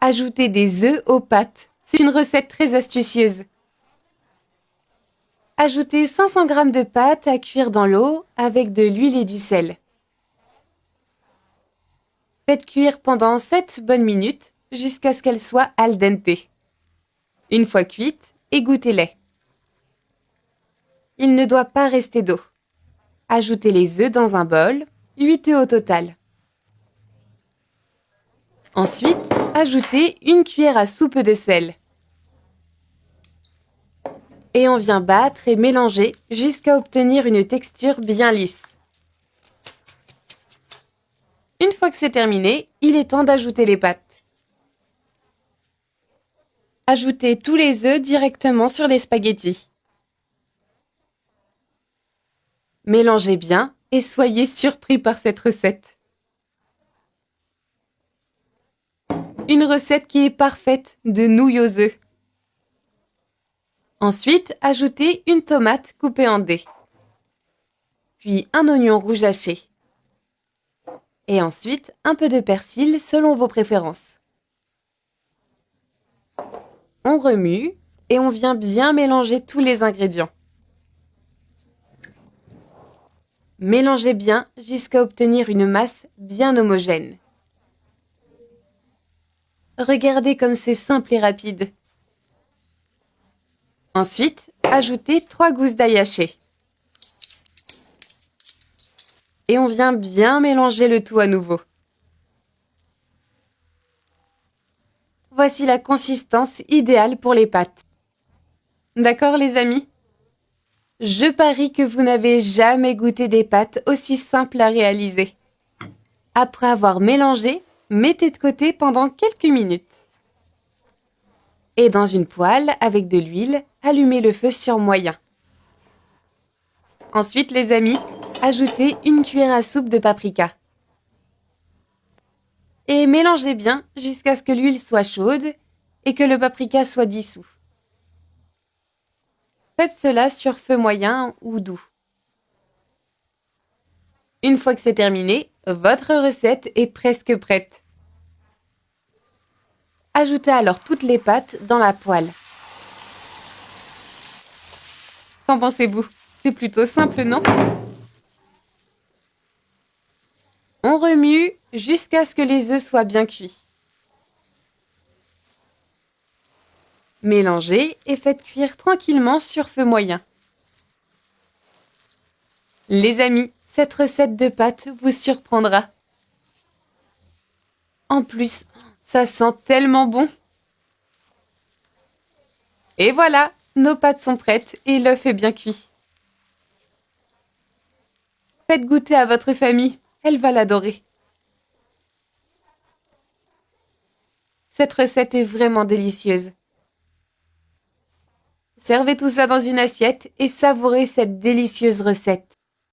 Ajouter des œufs aux pâtes. C'est une recette très astucieuse. Ajoutez 500 g de pâtes à cuire dans l'eau avec de l'huile et du sel. Faites cuire pendant 7 bonnes minutes jusqu'à ce qu'elles soient al dente. Une fois cuites, égouttez-les. Il ne doit pas rester d'eau. Ajoutez les œufs dans un bol, 8 œufs au total. Ensuite, ajoutez une cuillère à soupe de sel. Et on vient battre et mélanger jusqu'à obtenir une texture bien lisse. Une fois que c'est terminé, il est temps d'ajouter les pâtes. Ajoutez tous les œufs directement sur les spaghettis. Mélangez bien et soyez surpris par cette recette. Une recette qui est parfaite de nouilles aux œufs. Ensuite, ajoutez une tomate coupée en dés. Puis un oignon rouge haché. Et ensuite, un peu de persil selon vos préférences. On remue et on vient bien mélanger tous les ingrédients. Mélangez bien jusqu'à obtenir une masse bien homogène. Regardez comme c'est simple et rapide. Ensuite, ajoutez 3 gousses d'ail haché. Et on vient bien mélanger le tout à nouveau. Voici la consistance idéale pour les pâtes. D'accord les amis? Je parie que vous n'avez jamais goûté des pâtes aussi simples à réaliser. Après avoir mélangé, mettez de côté pendant quelques minutes. Et dans une poêle avec de l'huile, allumez le feu sur moyen. Ensuite, les amis, ajoutez une cuillère à soupe de paprika. Et mélangez bien jusqu'à ce que l'huile soit chaude et que le paprika soit dissous. Faites cela sur feu moyen ou doux. Une fois que c'est terminé, votre recette est presque prête. Ajoutez alors toutes les pâtes dans la poêle. Qu'en pensez-vous? C'est plutôt simple, non? On remue jusqu'à ce que les œufs soient bien cuits. Mélangez et faites cuire tranquillement sur feu moyen. Les amis, cette recette de pâtes vous surprendra. En plus, ça sent tellement bon. Et voilà, nos pâtes sont prêtes et l'œuf est bien cuit. Faites goûter à votre famille, elle va l'adorer. Cette recette est vraiment délicieuse. Servez tout ça dans une assiette et savourez cette délicieuse recette.